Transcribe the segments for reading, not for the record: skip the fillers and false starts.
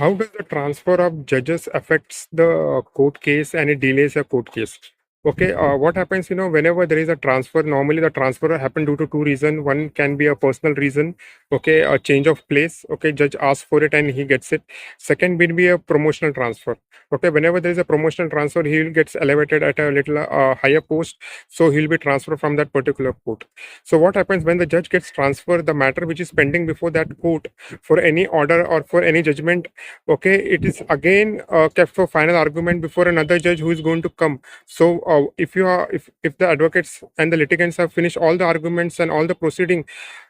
How does the transfer of judges affects the court case and it delays a court case? Okay, what happens, whenever there is a transfer, normally the transfer happen due to two reasons. One can be a personal reason, okay, a change of place, okay, judge asks for it and he gets it. Second will be a promotional transfer. Okay, whenever there is a promotional transfer, he will gets elevated at a little higher post, so he'll be transferred from that particular court. So what happens when the judge gets transferred, the matter which is pending before that court for any order or for any judgment, okay, it is again kept for final argument before another judge who is going to come. So if you are if the advocates and the litigants have finished all the arguments and all the proceeding,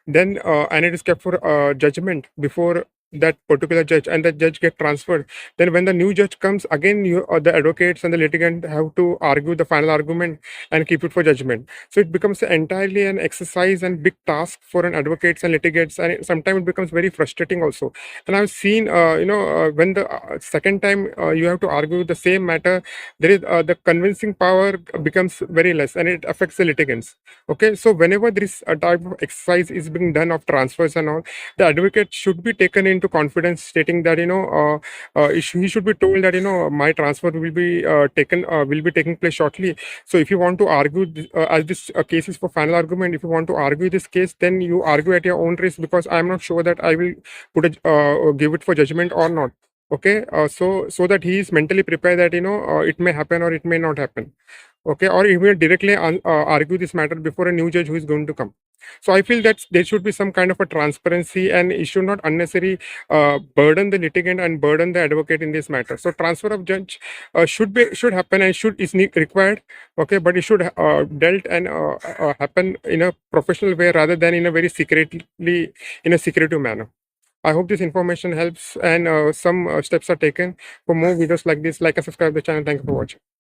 then and it is kept for judgment before that particular judge, and the judge get transferred, then when the new judge comes again, you the advocates and the litigant have to argue the final argument and keep it for judgment. So it becomes entirely an exercise and big task for an advocates and litigants, and sometimes it becomes very frustrating also. And I've seen when the second time you have to argue the same matter, there is the convincing power becomes very less and it affects the litigants. Okay, so whenever this type of exercise is being done of transfers and all, the advocate should be taken into confidence, stating that he should be told that my transfer will be taking place shortly. So if you want to argue as this case is for final argument, if you want to argue this case, then you argue at your own risk, because I'm not sure that I will give it for judgment or not. Okay, so that he is mentally prepared that it may happen or it may not happen. Okay, or he will directly argue this matter before a new judge who is going to come. So I feel that there should be some kind of a transparency, and it should not unnecessarily burden the litigant and burden the advocate in this matter. So transfer of judge should happen and required. Okay, but it should dealt and happen in a professional way rather than in a very secretive manner. I hope this information helps and some steps are taken. For more videos like this, like and subscribe the channel. Thank you for watching.